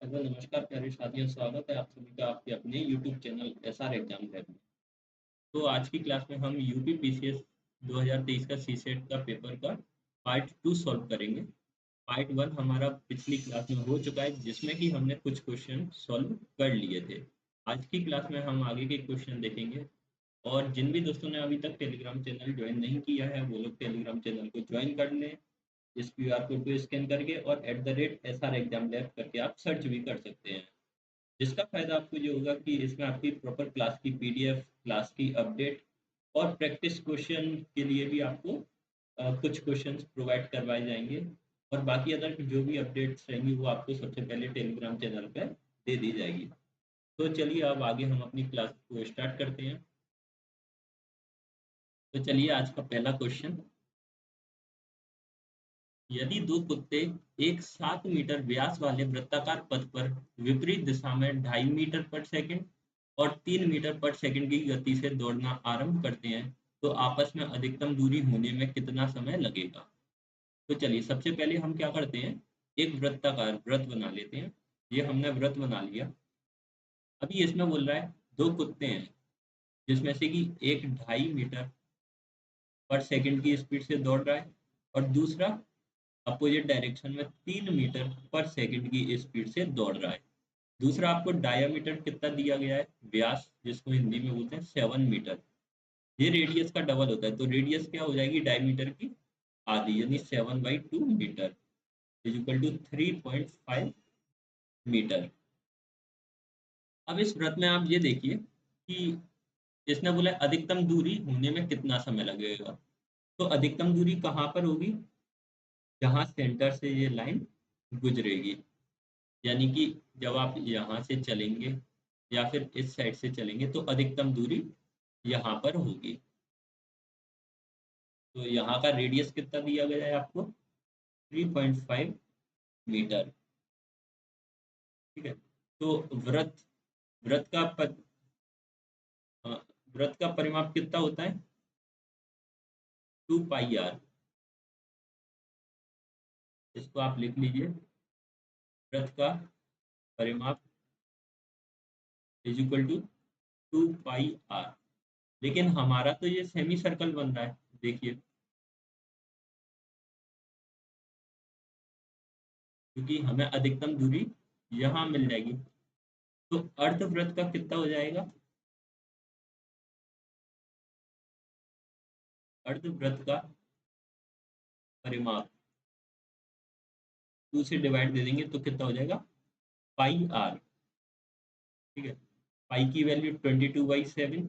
Hello नमस्कार प्यारे साथियों, स्वागत है आप सभी का आपके अपने YouTube channel SR exam lab में। तो आज की क्लास में हम यूपी पीसीएस 2023 का सीसेट का पेपर का पार्ट 2 सॉल्व करेंगे। पार्ट 1 हमारा पिछली क्लास में हो चुका है, जिसमें कि हमने कुछ क्वेश्चन सॉल्व कर लिए थे। आज की क्लास में हम आगे के क्वेश्चन देखेंगे। और जिन भी दोस्तों ने अभी तक टेलीग्राम चैनल ज्वाइन नहीं किया है, वो लोग टेलीग्राम चैनल को ज्वाइन कर लें। इस क्यूआर कोड को स्कैन करके और @SR एग्जाम लैब करके आप सर्च भी कर सकते हैं। जिसका फायदा आपको ये होगा कि इसमें आपकी प्रॉपर क्लास की पीडीएफ, क्लास की अपडेट और प्रैक्टिस क्वेश्चन के लिए भी आपको कुछ क्वेश्चंस प्रोवाइड करवाए जाएंगे। और बाकी अदर जो भी अपडेट्स रहेंगी वो आपको सबसे पहले टेलीग्राम चैनल पर दे दी जाएगी। तो चलिए अब आगे हम अपनी क्लास को स्टार्ट करते हैं। तो चलिए आज का पहला क्वेश्चन। यदि दो कुत्ते एक 7 मीटर व्यास वाले वृत्ताकार पथ पर विपरीत दिशा में 2.5 मीटर पर सेकंड और 3 मीटर पर सेकंड की गति से दौड़ना आरंभ करते हैं, तो आपस में अधिकतम दूरी होने में कितना समय लगेगा? तो चलिए सबसे पहले हम क्या करते हैं, एक वृत्ताकार वृत्त बना लेते हैं। ये हमने वृत्त बना लिया। अभी इसमें बोल रहा है दो कुत्ते हैं, जिसमें से कि एक 2.5 मीटर पर सेकंड की स्पीड से दौड़ रहा है और दूसरा अपोजिट डायरेक्शन में 3 मीटर पर सेकंड की स्पीड से दौड़ रहा है। दूसरा आपको डायामीटर कितना दिया गया है, व्यास, जिसको हिंदी में बोलते हैं 7 मीटर। ये रेडियस का डबल होता है, तो रेडियस क्या हो जाएगी, डायमीटर की आधी, यानी 7/2 metre is equal to 3.5 metre. अब इस व्रत में आप ये देखिए कि इसने बोला अधिकतम दूरी होने में कितना समय लगेगा। तो अधिकतम दूरी कहाँ पर होगी, जहाँ सेंटर से ये लाइन गुजरेगी। यानी कि जब आप यहाँ से चलेंगे या फिर इस साइड से चलेंगे तो अधिकतम दूरी यहाँ पर होगी। तो यहाँ का रेडियस कितना दिया गया है आपको, 3.5 मीटर। ठीक है। तो वृत्त वृत्त का अ, वृत्त का परिमाप कितना होता है, 2 पाई आर। इसको आप लिख लीजिए, वृत्त का परिमाप is equal to 2 pi r. लेकिन हमारा तो ये सेमी सर्कल बन रहा है, देखिए, क्योंकि हमें अधिकतम दूरी यहाँ मिल जाएगी। तो अर्धवृत्त का कितना हो जाएगा, अर्धवृत्त का परिमाप 2 से डिवाइड दे देंगे तो कितना हो जाएगा, पाई आर। ठीक है। पाई की वैल्यू 22/7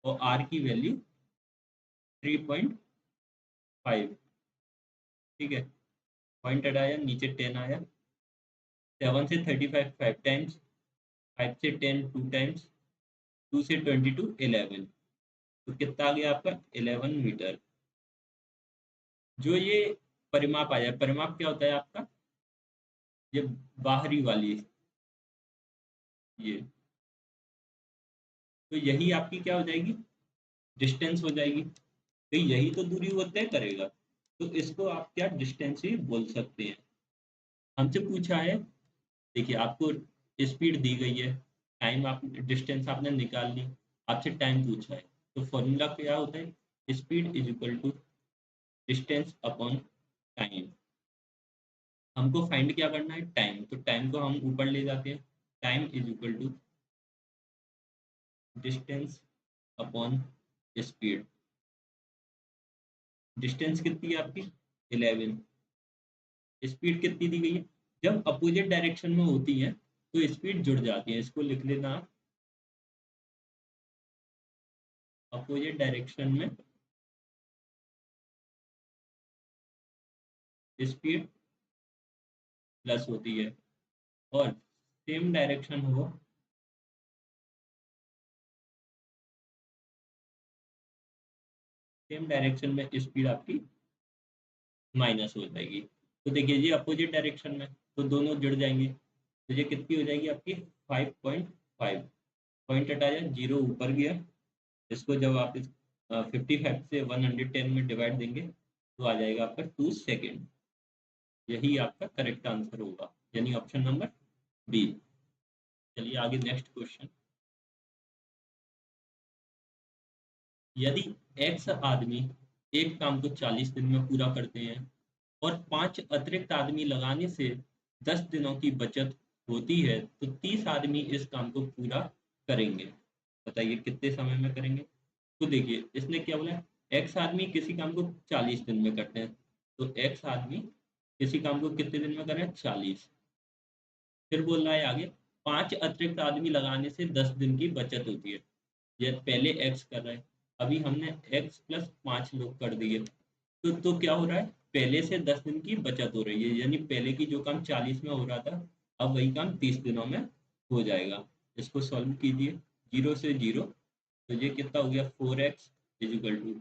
और आर की वैल्यू 3.5। ठीक है। पॉइंट हटाया, नीचे 10 आया। 7 से 35 5 टाइम्स, 5 से 10 2 टाइम्स, 2 से 22 11। तो कितना आ गया आपका, 11 मीटर। जो ये परिमाप आया, परिमाप क्या होता है आपका, ये बाहरी वाली, ये, तो यही आपकी क्या हो जाएगी, डिस्टेंस हो जाएगी। तो यही तो दूरी वो तय करेगा। तो इसको आप क्या डिस्टेंस ही बोल सकते हैं। हमसे पूछा है, देखिए आपको स्पीड दी गई है, टाइम आप डिस्टेंस आपने निकाल ली, आपसे टाइम पूछा है। तो फॉर्मूला क्या होता है, speed is equal to distance upon time. हमको फाइंड क्या करना है, टाइम। तो टाइम को हम ऊपर ले जाते हैं, time is equal to distance upon speed. Distance कितनी है आपकी, 11। स्पीड कितनी दी गई है, जब अपोजिट डायरेक्शन में होती है तो स्पीड जुड़ जाती है। इसको लिख लेना आप, अपोजिट डायरेक्शन में स्पीड प्लस होती है, और सेम डायरेक्शन हो, सेम डायरेक्शन में स्पीड आपकी माइनस हो जाएगी। तो देखिए ये अपोजिट डायरेक्शन में, तो दोनों जुड़ जाएंगे। तो ये कितनी हो जाएगी आपकी, 5.5। पॉइंट हटाया, जीरो ऊपर गया। इसको जब आप 55 से 110 में डिवाइड देंगे तो आ जाएगा आपका 2 सेकेंड। यही आपका करेक्ट आंसर होगा। यानी ऑप्शन नंबर बी। चलिए आगे नेक्स्ट क्वेश्चन। यदि एक्स आदमी एक काम को 40 दिन में पूरा करते हैं और 5 अतिरिक्त आदमी लगाने से 10 दिनों की बचत होती है, तो 30 आदमी इस काम को पूरा करेंगे। बताइए कितने समय में करेंगे। तो देखिए इसने क्या बोला, एक्स आदमी किसी काम को 40 दिन में करते हैं, तो एक्स आदमी किसी काम को कितने दिन में कर रहे हैं, 40। फिर बोल रहा है आगे 5 अतिरिक्त आदमी लगाने से 10 दिन की बचत होती है। ये पहले एक्स कर रहा है, अभी हमने एक्स प्लस 5 लोग कर दिए, तो क्या हो रहा है, पहले से 10 दिन की बचत हो रही है, यानी पहले की जो काम 40 में हो रहा था, अब वही काम 30 दिनों में हो जाएगा। इसको सॉल्व कीजिए, 0 से 0, तो ये कितना हो गया, 4x इज इक्वल टू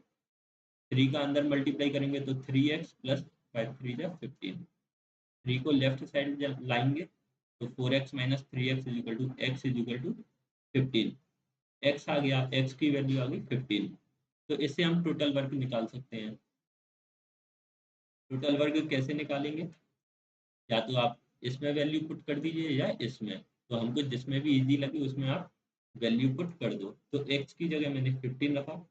3 का अंदर मल्टीप्लाई करेंगे तो 3x प्लस 5 3 जा 15। 3 को लेफ्ट साइड लाएंगे तो 4x minus 3x is equal to x is equal to 15। x आ गया, x की वैल्यू आ गई 15। तो इससे हम टोटल वर्क निकाल सकते हैं। टोटल वर्क कैसे निकालेंगे, या तो आप इसमें वैल्यू पुट कर दीजिए या इसमें, तो हमको जिसमें भी इजी लगे उसमें आप वैल्यू पुट कर दो। तो x की जगह मैंने 15 रखा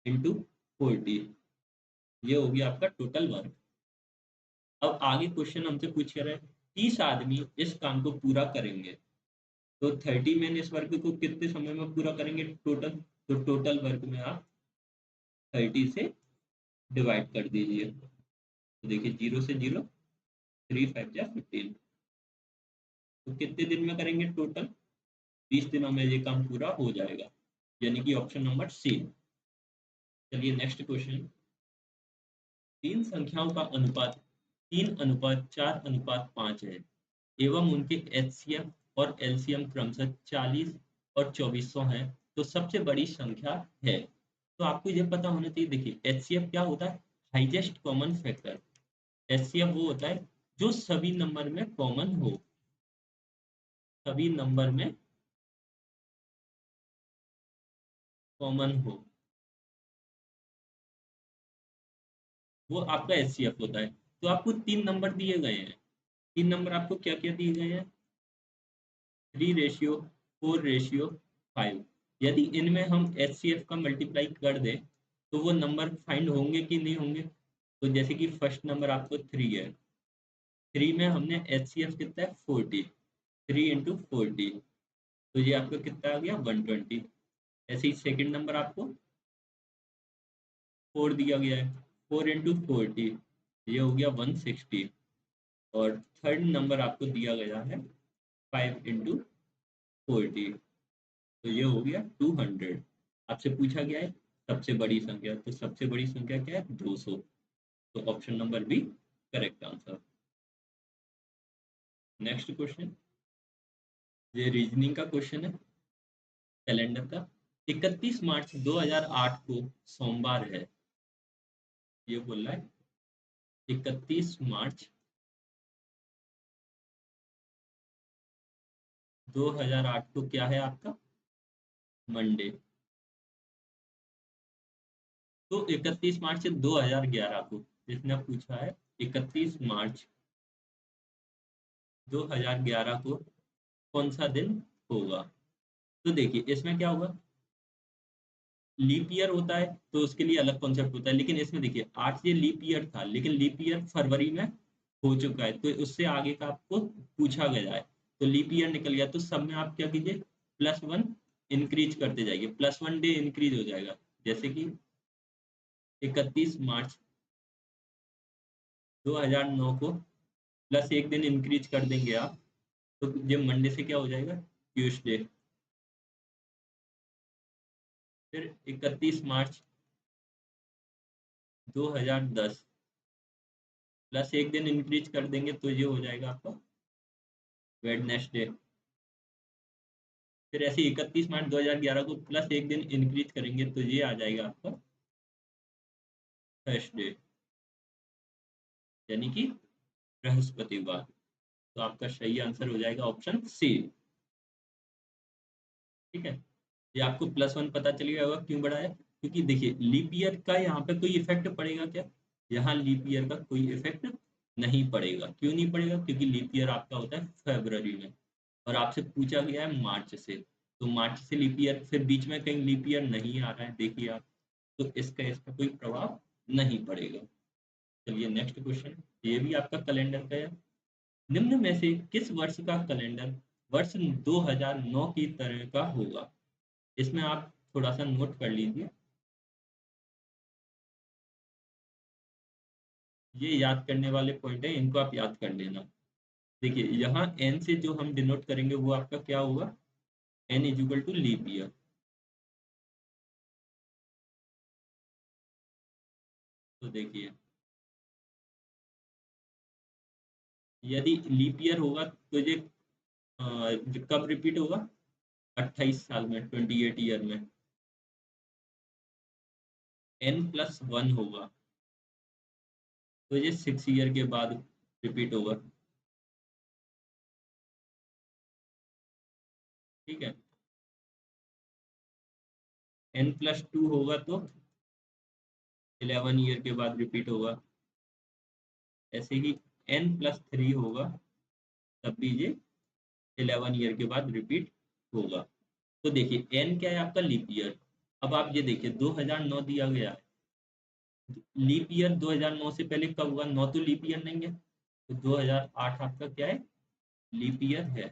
इंटू 40, ये हो गया आपका टोटल वर्क। अब आगे क्वेश्चन हमसे पूछ रहा है 30 आदमी इस काम को पूरा करेंगे, तो 30 मैन इस वर्क को कितने समय में पूरा करेंगे टोटल, तो टोटल वर्क में आप 30 से डिवाइड कर दीजिए, तो देखिए 0 से 0, 3 5 जा 15, तो कितने दिन में करेंगे टोटल, 20 दिनों में ये काम पूरा हो जाएगा, यानी कि ऑप्शन नंबर सी। चलिए नेक्स्ट क्वेश्चन। तीन संख्याओं का अनुपात 3:4:5 है एवं उनके एचसीएफ और एलसीएम क्रमशः 40 और 2400 हैं, तो सबसे बड़ी संख्या है। तो आपको ये पता होना चाहिए, देखिए एचसीएफ क्या होता है, हाईएस्ट कॉमन फैक्टर। एचसीएफ वो होता है जो सभी नंबर में कॉमन हो, सभी नंबर में कॉमन हो, वो आपका एचसीएफ होता है। तो आपको तीन नंबर दिए गए हैं, तीन नंबर आपको क्या क्या दिए गए हैं, 3:4:5। यदि इनमें हम एचसीएफ का मल्टीप्लाई कर दें तो वो नंबर फाइंड होंगे कि नहीं होंगे। तो जैसे कि फर्स्ट नंबर आपको 3 है, 3 में हमने एचसीएफ कितना है 40, 3 इंटू 40, तो ये आपका कितना आ गया 120। ऐसे ही सेकंड नंबर आपको 4 दिया गया है, 4 इंटू 40, ये हो गया 160। और थर्ड नंबर आपको दिया गया है 5 इंटू 40, तो ये हो गया 200। आपसे पूछा गया है सबसे बड़ी संख्या, तो सबसे बड़ी संख्या क्या है 200, तो option number b correct answer. Next question, ये रीजनिंग का क्वेश्चन है कैलेंडर का। 31 मार्च 2008 को सोमवार है, ये बोल रहा है 31 मार्च 2008 को क्या है आपका, मंडे। तो 31 मार्च 2011 को, जिसने पूछा है 31 मार्च 2011 को कौन सा दिन होगा। तो देखिए इसमें क्या होगा, लीप ईयर होता है तो उसके लिए अलग कॉन्सेप्ट होता है, लेकिन इसमें देखिए आज ये लीप ईयर था, लेकिन लीप ईयर फरवरी में हो चुका है, तो उससे आगे का आपको पूछा गया है, तो लीप ईयर निकल गया, तो सब में आप क्या कीजिए +1 इंक्रीज करते जाइए, +1 डे इंक्रीज हो जाएगा। जैसे कि 31 मार्च 2009 को प्लस एक दिन इंक्रीज कर देंगे आप, तो ये मंडे से क्या हो जाएगा ट्यूसडे। फिर 31 मार्च 2010 प्लस एक दिन इंक्रीज कर देंगे तो ये हो जाएगा आपका वेडनेसडे। फिर ऐसे 31 मार्च 2011 को प्लस एक दिन इंक्रीज करेंगे तो ये आ जाएगा आपका थर्सडे, यानी कि बृहस्पतिवार। तो आपका सही आंसर हो जाएगा ऑप्शन सी। ठीक है, ये आपको +1 पता चल गया होगा क्यों बढ़ाया, क्योंकि देखिए लीप ईयर का यहाँ पे कोई इफेक्ट पड़ेगा क्या, यहाँ लीप ईयर का कोई इफेक्ट नहीं पड़ेगा। क्यों नहीं पड़ेगा? क्योंकि लीप ईयर आपका होता है फरवरी में और आपसे पूछा गया है मार्च से। तो मार्च से लीप ईयर, फिर बीच में कहीं लीप ईयर नहीं आ रहा है, देखिए आप। तो इसका इसका कोई प्रभाव नहीं पड़ेगा। चलिए नेक्स्ट क्वेश्चन, ये भी आपका कैलेंडर का है। निम्न में से किस वर्ष का कैलेंडर वर्ष 2009 की तरह का होगा? इसमें आप थोड़ा सा नोट कर लीजिए, ये याद करने वाले पॉइंट है, इनको आप याद कर लेना। देखिए यहाँ एन से जो हम डिनोट करेंगे वो आपका क्या होगा? N is equal to leap year. तो देखिए यदि लीप ईयर होगा तो ये कब रिपीट होगा? 28 साल में, 28 ईयर में। n+1 होगा तो ये 6 ईयर के बाद रिपीट होगा। ठीक है। n+2 होगा तो 11 ईयर के बाद रिपीट होगा। ऐसे ही n+3 होगा तब भी ये 11 ईयर के बाद रिपीट होगा। तो देखिए n क्या है? आपका लीप ईयर। अब आप ये देखिए 2009 दिया गया है, लीप ईयर 2009 से पहले कब हुआ? 9 तो लीप ईयर नहीं है, तो 2008 आपका क्या है? लीप ईयर है।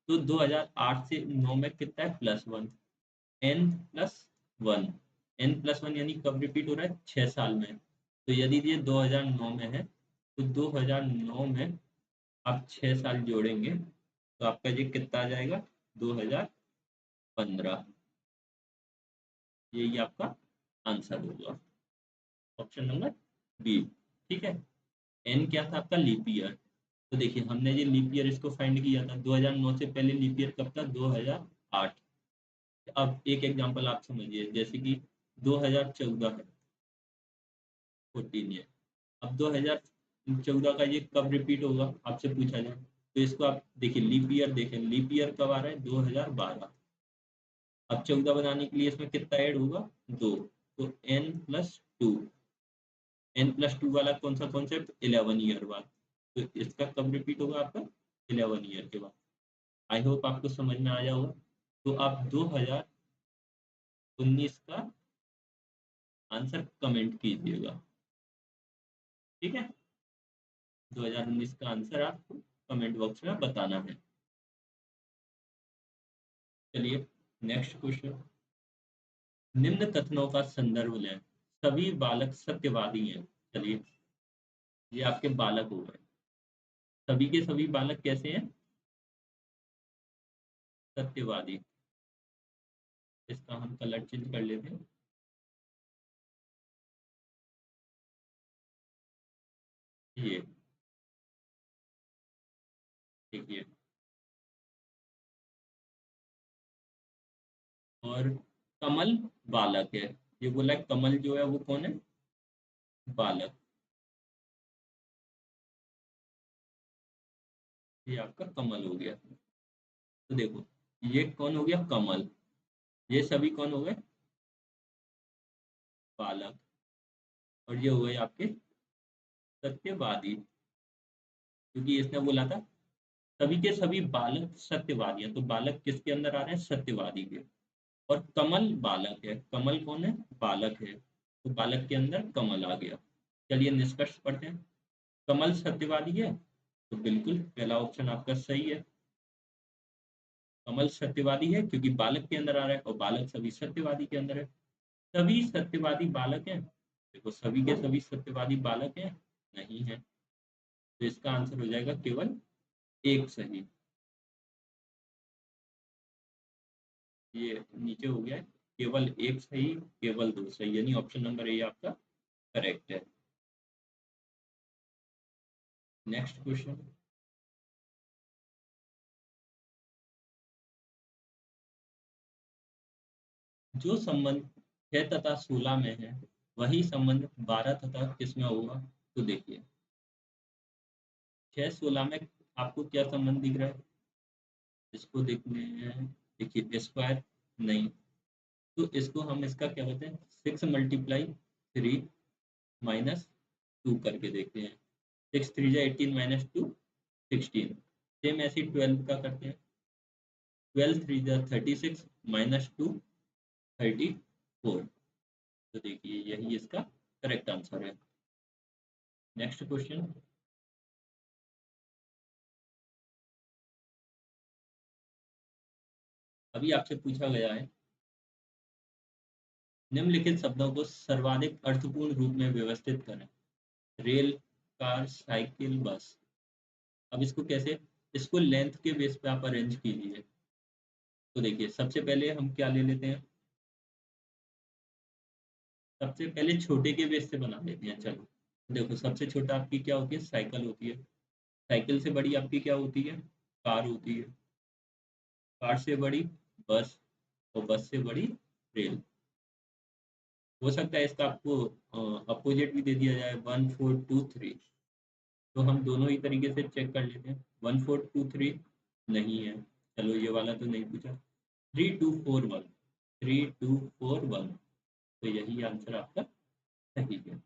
तो 2008 से 9 में कितना है? +1। n+1, n+1 यानी कब रिपीट हो रहा है? 6 साल में। तो यदि ये 2009 में है तो 2009 में आप 6 साल जोड़ेंगे तो आपका ये कितना आ जाएगा? 2015। यही आपका आंसर होगा, ऑप्शन नंबर बी। ठीक है। एन क्या था आपका? Leap year. तो देखिए हमने ये लीप ईयर इसको फाइंड किया था, 2009 से पहले लीप ईयर कब था? 2008। अब एक एग्जांपल आप समझिए, जैसे कि 2014 है, 14 ईयर। अब 2014 का ये कब रिपीट होगा आपसे पूछा जाए, तो इसको आप देखिए लीप ईयर देखें, लीप ईयर कब आ रहा है? 2012। अब 14 बनाने के लिए इसमें कितना ऐड होगा? 2। तो n+2, n+2 वाला कौन सा कॉन्सेप्ट? 11 ईयर बाद। तो इसका कब रिपीट होगा आपका? 11 ईयर के बाद। आई होप आपको समझ में आया होगा। तो आप 2019 का आंसर कमेंट कीजिएगा। ठीक है। 2019 का आंसर आपको कमेंट बॉक्स में बताना है। चलिए नेक्स्ट क्वेश्चन, निम्न कथनों का संदर्भ लें। सभी बालक सत्यवादी हैं। चलिए ये आपके बालक हो गए। सभी के सभी बालक कैसे हैं? सत्यवादी। इसका हम कलर चेंज कर लेते हैं। ये देखिए, और कमल बालक है। ये बोला है कमल जो है वो कौन है? बालक। ये आपका कमल हो गया। तो देखो ये कौन हो गया? कमल। ये सभी कौन हो गए? बालक। और ये हो गए आपके सत्यवादी, क्योंकि इसने बोला था सभी के सभी बालक सत्यवादी हैं। तो बालक किसके अंदर आ रहे हैं? सत्यवादी के। और कमल बालक है। कमल कौन है? बालक है। तो बालक के अंदर कमल आ गया। चलिए निष्कर्ष पढ़ते हैं। कमल सत्यवादी है, तो बिल्कुल पहला ऑप्शन आपका सही है। कमल सत्यवादी है क्योंकि बालक के अंदर आ रहा है, और बालक सभी सत्यवादी के अंदर है। सभी सत्यवादी बालक हैं? देखो सभी के सभी सत्यवादी बालक हैं? नहीं है। तो इसका आंसर हो जाएगा केवल एक सही। ये नीचे हो गया है, केवल एक सही, केवल दो सही, यानी ऑप्शन नंबर ए आपका करेक्ट है। नेक्स्ट क्वेश्चन, जो संबंध 6 तथा 16 में है वही संबंध 12 तथा किस में होगा? तो देखिए 6 16 में आपको क्या संबंध दिख रहा है? इसको देखने हैं। देखिए स्क्वायर नहीं, तो इसको हम इसका क्या बोलते हैं? 6 × 3 - 2 करके देखते हैं। 6 3 जा 18 माइनस 2 16। सेम ऐसे 12 का करते हैं। 12 3 जा 36 माइनस 2 34। तो देखिए यही इसका करेक्ट आंसर है। Next question. अभी आपसे पूछा गया है, निम्नलिखित शब्दों को सर्वाधिक अर्थपूर्ण रूप में व्यवस्थित करें। रेल, कार, साइकिल, बस। अब इसको कैसे, इसको लेंथ के बेस पे आप अरेंज कीजिए। तो देखिए सबसे पहले हम क्या ले लेते हैं, सबसे पहले छोटे के बेस से बना लेते हैं। चलो देखो, सबसे छोटा आपकी क्या होती है, साइकिल होती है। साइकिल से बड़ी आपकी क्या होती है, कार होती है। कार से बड़ी बस, और बस से बड़ी रेल। हो सकता है इसका आपको अपोजिट भी दे दिया जाए, 1423। तो हम दोनों ही तरीके से चेक कर लेते हैं। 1423 नहीं है, चलो ये वाला तो नहीं पूछा। 3241, 3241, तो यही आंसर आपका सही है।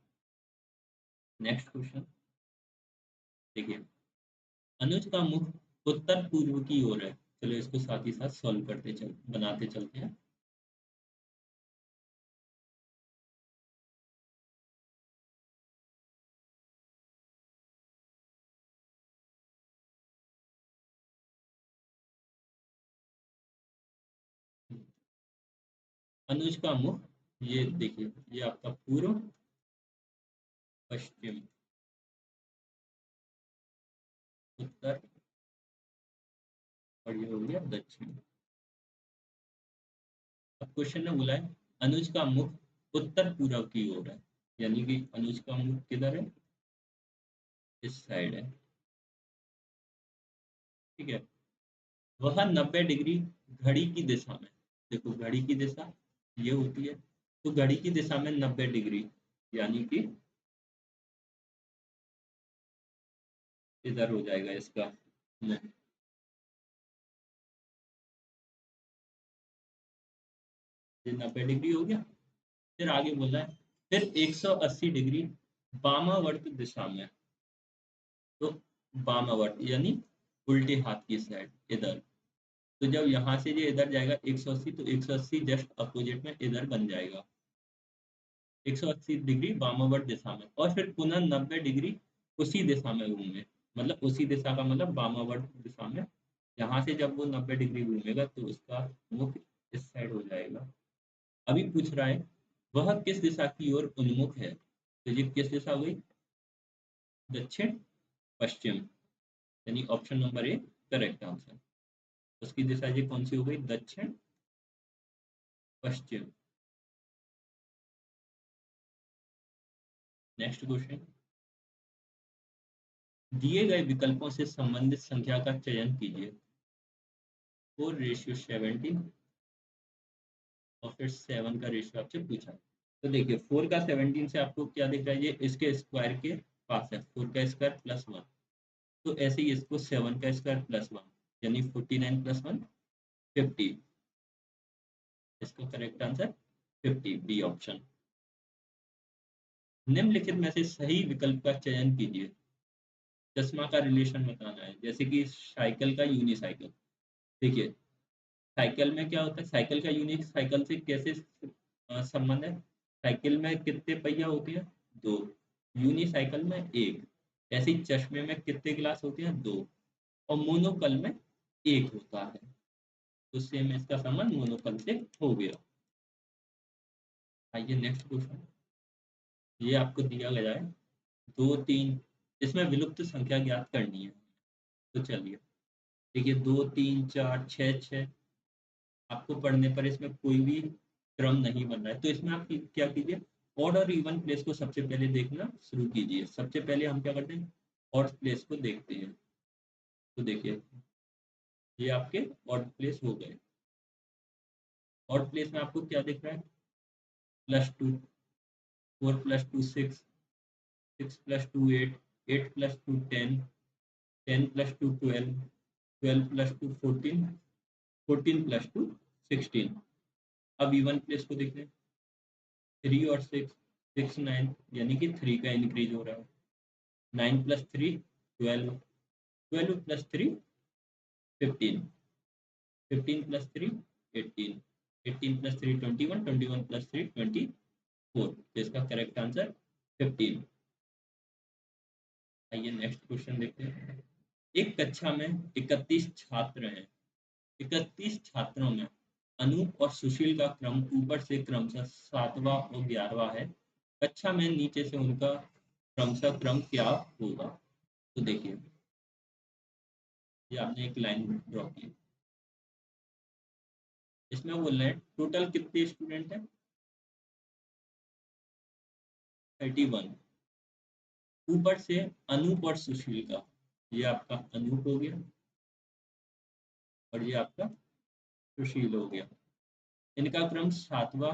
नेक्स्ट क्वेश्चन देखिए, अनुज का मुख उत्तर पूर्व की ओर है। चलो इसको साथ ही साथ सॉल्व करते चल बनाते चलते हैं। अनुज का मुख, ये देखिए ये आपका पूर्व, पश्चिम, उत्तर, और ये हो गया दक्षिण। अब क्वेश्चन ने बोला है अनुज का मुख उत्तर पूर्व की ओर है, यानी कि अनुज का मुख किधर है, इस साइड है। ठीक है, वह 90 डिग्री घड़ी की दिशा में, देखो घड़ी की दिशा ये होती है, तो घड़ी की दिशा में 90 डिग्री, यानी कि इधर हो जाएगा इसका। ये 90 डिग्री हो गया। फिर आगे बोल रहा है, फिर 180 डिग्री वामावर्त दिशा में, तो वामावर्त यानी उल्टे हाथ की साइड इधर। तो जब यहाँ से ये इधर जाएगा 180, तो 180 जस्ट अपोजिट में इधर बन जाएगा, 180 डिग्री वामावर्त दिशा में। और फिर पुनः 90 डिग्री उसी दिशा में घूमे, मतलब उसी दिशा का मतलब वामावर्त दिशा में। यहाँ से जब वो 90 डिग्री घूमेगा तो उसका मुख इस साइड हो जाएगा। अभी पूछ रहा है वह किस दिशा की ओर उन्मुख है, तो ये किस दिशा हुई, दक्षिण पश्चिम, यानी option number A correct answer. उसकी दिशा ये कौन सी हो गई, दक्षिण पश्चिम। नेक्स्ट क्वेश्चन, दिए गए विकल्पों से संबंधित संख्या का चयन कीजिए। 4:17, और फिर 7 का रेशियो आपसे पूछा। तो देखिए 4 का 17 से आपको क्या दिख रहा है, ये इसके स्क्वायर के पास है, 4 का स्क्वायर प्लस 1। तो ऐसे ही इसको 7 का स्क्वायर प्लस 1, यानी 49 प्लस 1 50। इसका करेक्ट आंसर 50, बी ऑप्शन। निम्नलिखित में से सही विकल्प का चयन कीजिए। चश्मा का रिलेशन बताना है, जैसे कि साइकिल का यूनिसाइकिल। देखिए साइकिल में क्या होता है, साइकिल का यूनिक साइकिल से कैसे संबंध है। साइकिल में कितने पहिया होते हैं, दो, यूनिसाइकिल में एक। ऐसे ही चश्मे में कितने ग्लास होते हैं, दो, और मोनोकल में एक होता है। तो सेम इसका संबंध मोनोकल से हो गया। आइए नेक्स्ट क्वेश्चन, ये आपको दिया गया है 2 3, इसमें विलुप्त संख्या ज्ञात करनी है। तो चलिए देखिए 2 3 4 6 6, आपको पढ़ने पर इसमें कोई भी क्रम नहीं बन रहा है, तो इसमें आप क्या कीजिए, ऑड और इवन प्लेस को सबसे पहले देखना शुरू कीजिए। सबसे पहले हम क्या करते हैं, ऑड प्लेस को देखते हैं। तो देखिए ये आपके ऑड प्लेस हो गए। ऑड प्लेस में आपको क्या दिख रहा है, +2, 4 + 2 6, 6 + 2 8, 8 + 2 10, 10 + 2 12, 12 + 2 14, 14 + 2 16। अब इवन प्लेस को देखते हैं, 3 और 6, 6 9, यानी कि 3 का इंक्रीज हो रहा है। 9 plus 3 12, 12 plus 3 15, 15 plus 3 18, 18 plus 3 21, 21 plus 3 24। तो इसका करेक्ट आंसर 15। आइए नेक्स्ट क्वेश्चन देखते हैं। एक कक्षा में 31 छात्र हैं। 31 छात्रों में अनूप और सुशील का क्रम ऊपर से क्रमशः 7वां और 11वां है। कक्षा में नीचे से उनका क्रमशः क्रम क्या होगा? तो देखिए, ये आपने एक लाइन ड्रॉ की। इसमें बोल रहे हैं टोटल कितने स्टूडेंट हैं? 31। ऊपर से अनूप और सुशील का, ये आपका अनूप हो गया और ये आपका सुशील हो गया। इनका क्रम 7वां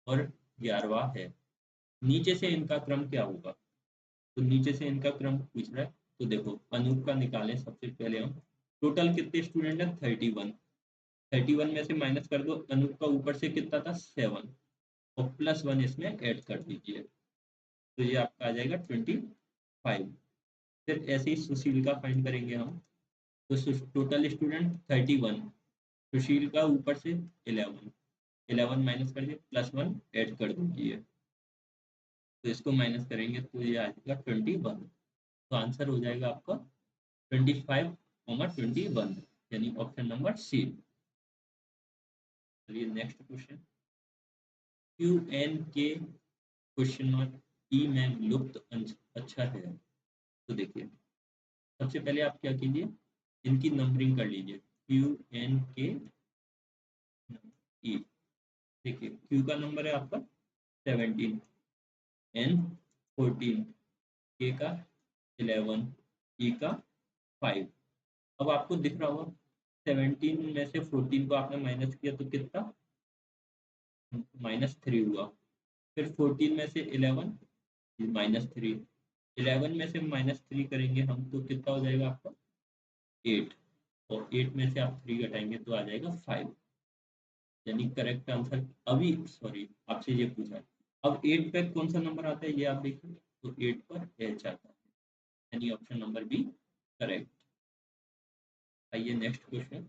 और 11वां है। नीचे से इनका क्रम क्या होगा? तो नीचे से इनका क्रम पूछ रहा है। तो देखो, अनूप का निकालें सबसे पहले हम। टोटल कितने स्टूडेंट हैं? 31। 31 में से माइनस कर दो, अनूप का ऊपर से कितना था? 7, और प्लस 1 इसमें ऐड कर दीजिए, तो ये आपका आ जाएगा 25। फिर ऐसे ही सुशील का फाइंड करेंगे हम। तो टोटल स्टूडेंट 31, सुशील का ऊपर से 11, 11 माइनस कर दिए, प्लस 1 ऐड कर दीजिए, तो इसको माइनस करेंगे तो ये आ जाएगा 21। तो आंसर हो जाएगा आपका 25, 21, यानी ऑप्शन नंबर सी। चलिए नेक्स्ट क्वेश्चन। क्यू एन के क्वेश्चन मार्क ई में लुप्त अंश अच्छा है। तो देखिए, सबसे पहले आप क्या कीजिए, इनकी नंबरिंग कर लीजिए। क्यू एन के ई, देखिए क्यू का नंबर है आपका 17, एन 14, के का 11, ई का 5। अब आपको दिख रहा होगा 17 में से 14 को आपने माइनस किया तो कितना? -3 हुआ। फिर 14 में से 11, -3। 11 में से -3 करेंगे हम तो कितना हो जाएगा आपका? 8। और 8 में से आप 3 घटाएंगे तो आ जाएगा 5। यानी करेक्ट आंसर, अभी सॉरी आपसे ये पूछा है। अब 8 पे कौन सा नंबर आता है ये आप देखिए, तो 8 पर एच आता है, यानी ऑप्शन नंबर बी करेक्ट। आइए नेक्स्ट क्वेश्चन।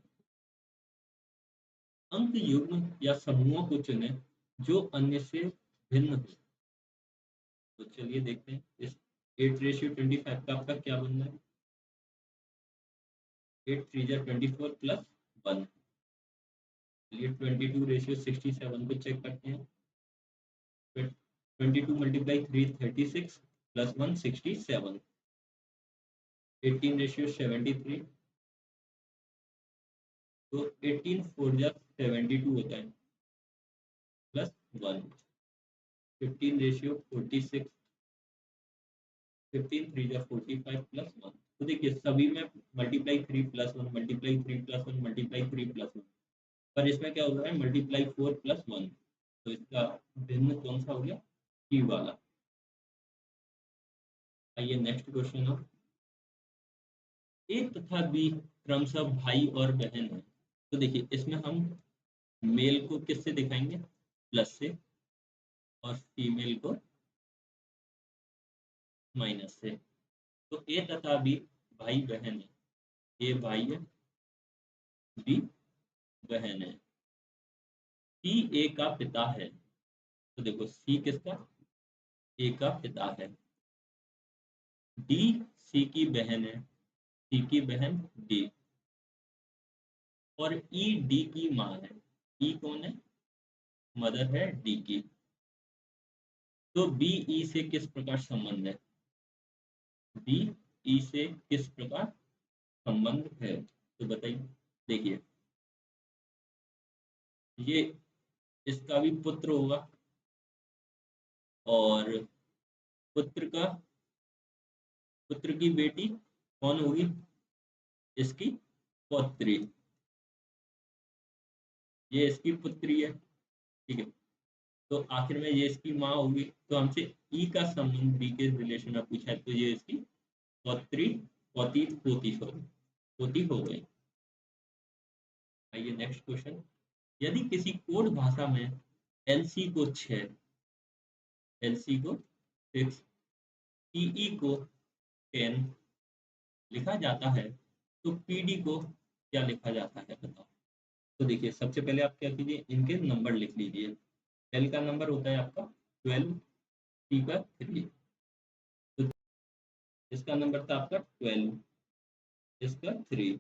अंक युग्म या समूहों को चुनें जो अन्य से भिन्न हो। तो चलिए देखते हैं इस 8:25 का आपका क्या बनना है। 8 3 जा 24 प्लस 1। चलिए 22:67 को चेक करते हैं। 22 मल्टीप्लाई 3 36 प्लस 1 67। 18:73, तो 18 4 जा 72 होता है प्लस 1। 15:46, 15 3 जा 45 प्लस 1। तो देखिए सभी में multiply 3 plus 1, multiply 3 plus 1, multiply 3 plus 1, पर इसमें क्या हो रहा है? Multiply 4 plus 1। तो इसका भिन्न कौन सा हो गया? ई वाला। आइए नेक्स्ट क्वेश्चन है। ए तथा बी क्रमशः भाई और बहन है। तो देखिए इसमें हम मेल को किससे दिखाएंगे? प्लस से, और फीमेल को माइनस से। तो ए तथा बी भाई बहन है। ए भाई है, बी बहन है। सी ए का पिता है। तो देखो सी किसका? ए का पिता है। डी सी की बहन है, सी की बहन डी। और ई डी की माँ है। ई कौन है? मदर है डी की। तो बी ई से किस प्रकार संबंध है? बी ई से किस प्रकार संबंध है? तो बताइए। देखिए, ये इसका भी पुत्र होगा, और पुत्र का पुत्र की बेटी कौन होगी? इसकी पौत्री। ये इसकी पुत्री है, ठीक है। तो आखिर में ये इसकी माँ होगी। तो हमसे ई का संबंध बी के रिलेशन में पूछा है, तो ये इसकी पौत्री, पोती पोती सॉरी पोती हो गई। आइए नेक्स्ट क्वेश्चन। यदि किसी कोड भाषा में एलसी को 6, एलसी को 6, टीई को 10 लिखा जाता है तो पीडी को क्या लिखा जाता है बताओ। तो देखिए सबसे पहले आप क्या कीजिए, इनके नंबर लिख लीजिए। एल का नंबर होता है आपका 12, टी का 3, तो इसका नंबर था आपका 12, इसका 3।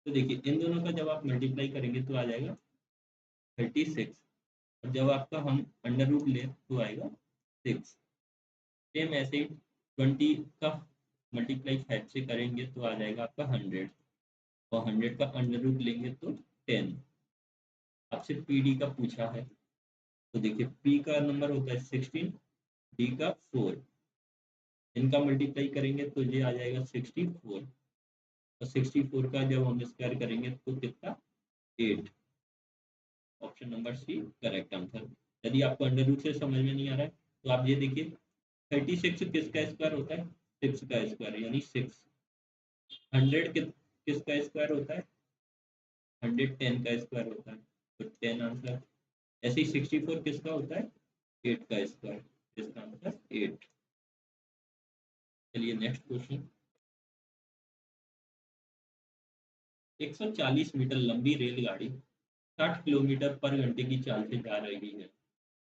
तो देखिए इन दोनों का जब आप मल्टीप्लाई करेंगे तो आ जाएगा 36, और जब आपका हम अंडर रूट ले तो आएगा 6। सेम ऐसे ही 20 का मल्टीप्लाई 5 से करेंगे तो आ जाएगा आपका 100, और 100 का अंडर रूट लेंगे तो 10। आपसे पी डी का पूछा है, तो देखिए पी का नंबर होता है 16, डी का 4, इनका मल्टीप्लाई करेंगे तो ये आ जाएगा 64, और 64 का जब हम स्क्वायर करेंगे तो कितना 8। ऑप्शन नंबर सी करेक्ट आंसर। यदि आपको अंडर रूट से समझ में नहीं आ रहा है तो आप ये देखिए 36 किसका स्क्वायर होता है, 6 का स्क्वायर यानी 6। 100 किसका स्क्वायर होता है, 110 का स्क्वायर होता है, तो 10 आंसर। ऐसे ही 64 किसका होता है, 8 का स्क्वायर, इसका आंसर 8। चलिए नेक्स्ट क्वेश्चन। 140 मीटर लंबी रेलगाड़ी 60 किलोमीटर पर घंटे की चाल से जा रही है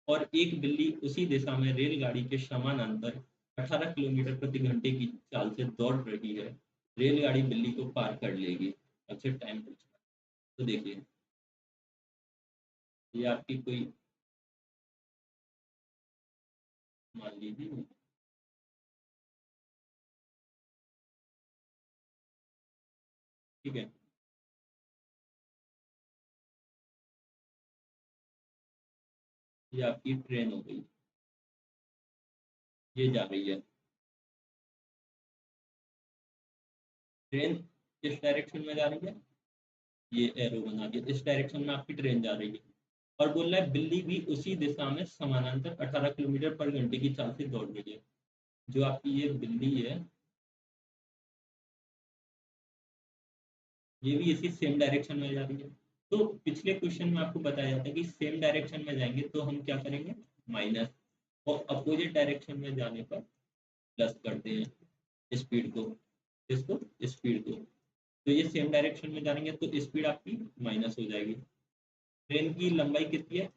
और एक बिल्ली उसी दिशा में रेलगाड़ी के समानांतर 18 किलोमीटर प्रति घंटे की चाल से दौड़ रही है। रेलगाड़ी बिल्ली को पार कर लेगी। अच्छे टाइम पूछना। तो देखिए ये आपकी कोई मान लीजिए, ठीक है, ये आपकी ट्रेन हो गई, ये जा रही है। ट्रेन किस डायरेक्शन में जा रही है, ये एरो बना दिया, इस डायरेक्शन में आपकी ट्रेन जा रही है। और बोल रहा है बिल्ली भी उसी दिशा में समानांतर 18 किलोमीटर पर घंटे की चाल से दौड़ रही है। जो आपकी ये बिल्ली है ये भी इसी सेम डायरेक्शन में जा रही है। तो पिछले क्वेश्चन में आपको बताया जाता है कि सेम डायरेक्शन में जाएंगे तो हम क्या करेंगे, माइनस, और अपोजिट डायरेक्शन में जाने पर प्लस करते हैं स्पीड को, इसको स्पीड को। तो ये सेम डायरेक्शन में जाएंगे तो स्पीड आपकी माइनस हो जाएगी। ट्रेन की लंबाई कितनी है,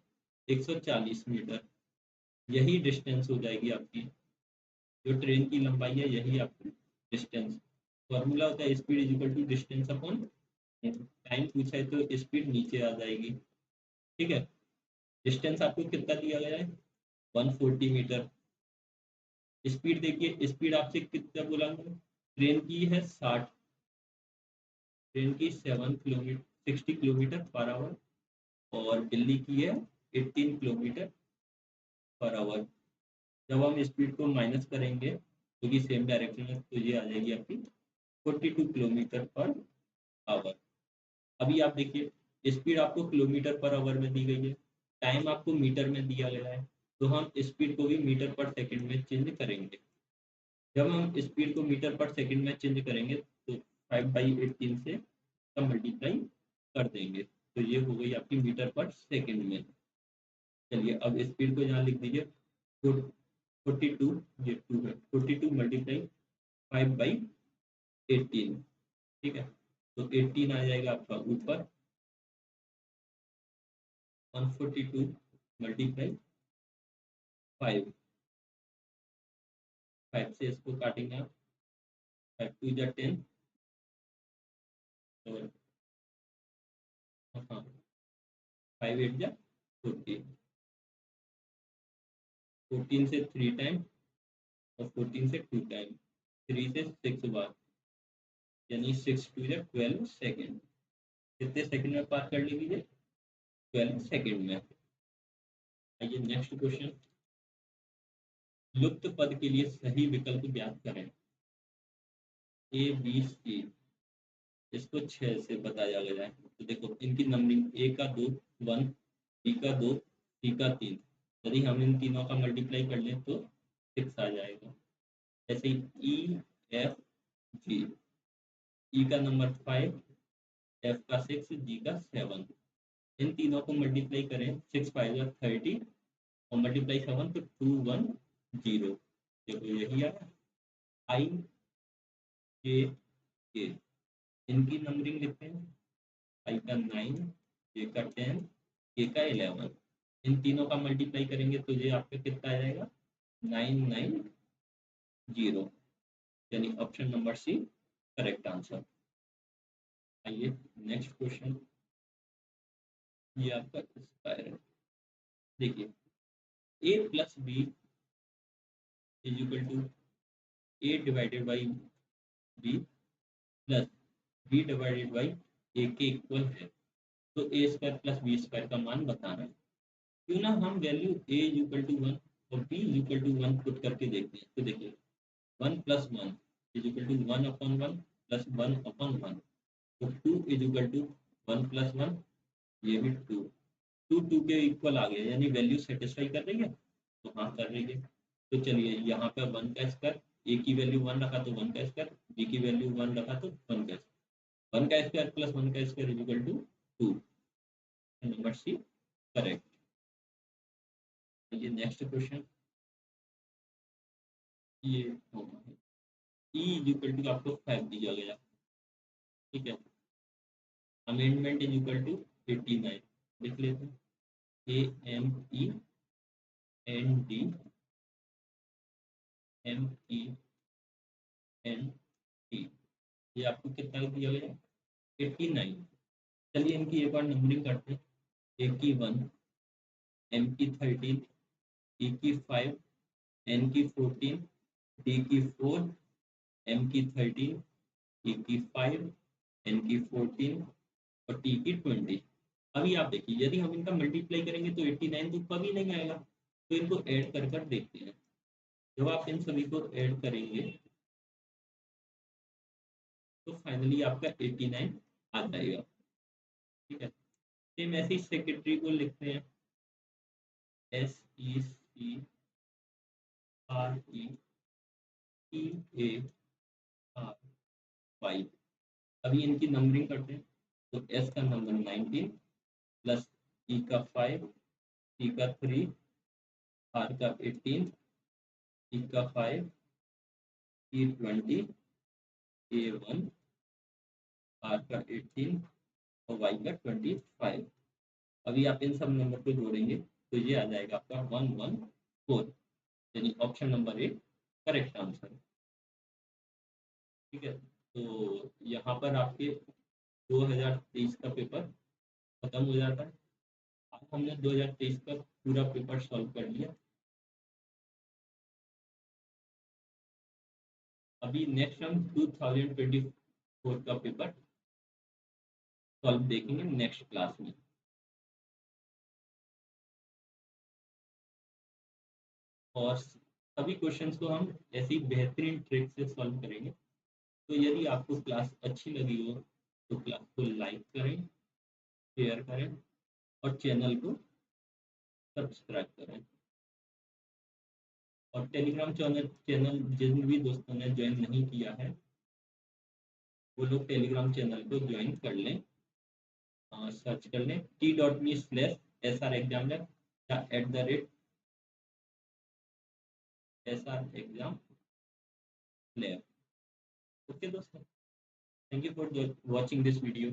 140 मीटर, यही डिस्टेंस हो जाएगी आपकी। जो ट्रेन की लंबाई है यही आपकी डिस्टेंस। फॉर्मूला होता है speed is equal to distance upon time. पूछा है तो स्पीड नीचे आ जाएगी। ठीक है, डिस्टेंस आपको कितना दिया गया है, 140 मीटर। स्पीड देखिए, स्पीड आपसे कितना बोला हूँ, ट्रेन की है 60, ट्रेन की 7 किलोमीटर 60 किलोमीटर पर आवर, और दिल्ली की है 18 किलोमीटर पर आवर। जब हम स्पीड को माइनस करेंगे क्योंकि सेम डायरेक्शन में, तो ये आ जाएगी आपकी 42 किलोमीटर पर आवर। अभी आप देखिए स्पीड आपको किलोमीटर पर आवर में दी गई है, टाइम आपको मीटर में दिया गया है, तो हम स्पीड को भी मीटर पर सेकंड में चेंज करेंगे। जब हम स्पीड को मीटर पर सेकंड में चेंज करेंगे तो 5/18 से हम मल्टीप्लाई कर देंगे, तो ये हो गई आपकी मीटर पर सेकंड में। चलिए अब स्पीड को यहाँ लिख दीजिए, 42, ये 2 है, 42 मल्टीप्लाई 5/18। ठीक है, तो 18 आ जाएगा आपका ऊपर, 142 मल्टीप्लाई 5, 5 से इसको काटेंगे आप, 5 2 जा 10, और हाँ 5 8 जा 14, 14 से 3 टाइम, और 14 से 2 टाइम, 3 से 6 बार, यानी 6 2 जा 12 सेकेंड। कितने सेकंड में पार कर लेंगे, 12 सेकंड में। आइए नेक्स्ट क्वेश्चन। लुप्त पद के लिए सही विकल्प ज्ञात करें। ए बी सी, इसको 6 से बताया गया है। तो देखो इनकी नंबरिंग, ए का 2 1, बी का 2, सी का 3। यदि हम इन तीनों का मल्टीप्लाई कर लें तो 6 आ जाएगा। ऐसे ही ई एफ जी, ई का नंबर 5, एफ का 6, जी का 7। इन तीनों को मल्टीप्लाई करें, 6 5 जा 30, और मल्टीप्लाई 7 तो 2 1 0। देखो यही आया। आई J K, इनकी नंबरिंग लिखते हैं। I का 9, J का 10, K का 11। इन तीनों का मल्टीप्लाई करेंगे तो ये आपका कितना आ जाएगा, 990, यानी ऑप्शन नंबर सी करेक्ट आंसर। आइए नेक्स्ट क्वेश्चन, ये आपका स्क्वायर है। देखिए a plus B is equal to a divided by B plus B divided by A के इक्वल है। तो A square plus B square का मान बताना है। क्यों ना हम value a is equal to 1 और b is equal to 1 put करके देखते हैं। तो देखिए 1 plus 1 is equal to 1 upon 1 plus 1 upon 1। तो 2 इज इक्वल टू 1 प्लस 1, ये भी 2, 2 के इक्वल आ गया, यानी वैल्यू सेटिस्फाई कर रही है। तो हाँ कर रही है। तो चलिए यहाँ पे 1 का स्क्वायर, ए की वैल्यू 1 रखा तो 1 का स्क्वायर, बी की वैल्यू 1 रखा तो 1 का स्क्वायर। 1 का स्क्वायर प्लस 1 का square is equal to 2, number C correct. ये नेक्स्ट क्वेश्चन ये होगा, ई इज इक्वल टू आपको 5 दिया गया, ठीक है। अमेंडमेंट इज इक्वल टू 89, लिख लेते हैं। AMENDMENT, ये आपको कितना दिया गया, 89। चलिए इनकी एक बार नंबरिंग करते हैं। ए की 1, एम की 13, ई की 5, एन की 14, डी की 4, एम की 13, ई की 5, एन की 14 और टी की 20। अभी आप देखिए यदि हम इनका मल्टीप्लाई करेंगे तो 89 तो कभी नहीं आएगा। तो इनको ऐड कर कर देखते हैं। जब आप इन सभी को ऐड करेंगे तो फाइनली आपका 89 आ जाएगा, ठीक है। सेम ऐसे ही सेक्रेटरी को लिखते हैं, SECREAR5। अभी इनकी नंबरिंग करते हैं। तो एस का नंबर 19 प्लस ई का 5, टी का 3, आर का 18, ई का 5, ई 20, ए 1, आर का 18 और वाई का 25। अभी आप इन सब नंबर को जोड़ेंगे तो ये आ जाएगा आपका 114, यानी option number A correct answer, ठीक है। तो यहाँ पर आपके 2023 का पेपर खत्म हो जाता है। आज हमने 2023 का पूरा पेपर सॉल्व कर लिया। अभी नेक्स्ट हम 2024 का पेपर सॉल्व देखेंगे नेक्स्ट क्लास में। और सभी क्वेश्चंस को हम ऐसी बेहतरीन ट्रिक से सॉल्व करेंगे। तो यदि आपको क्लास अच्छी लगी हो तो क्लास को लाइक करें, शेयर करें और चैनल को सब्सक्राइब करें। और टेलीग्राम चैनल चैनल जिन भी दोस्तों ने ज्वाइन नहीं किया है वो लोग टेलीग्राम चैनल को ज्वाइन कर लें। सर्च कर लें t.me/SR Exam Lab या @SR Exam Lab। ओके दोस्तों, thank you for watching this video.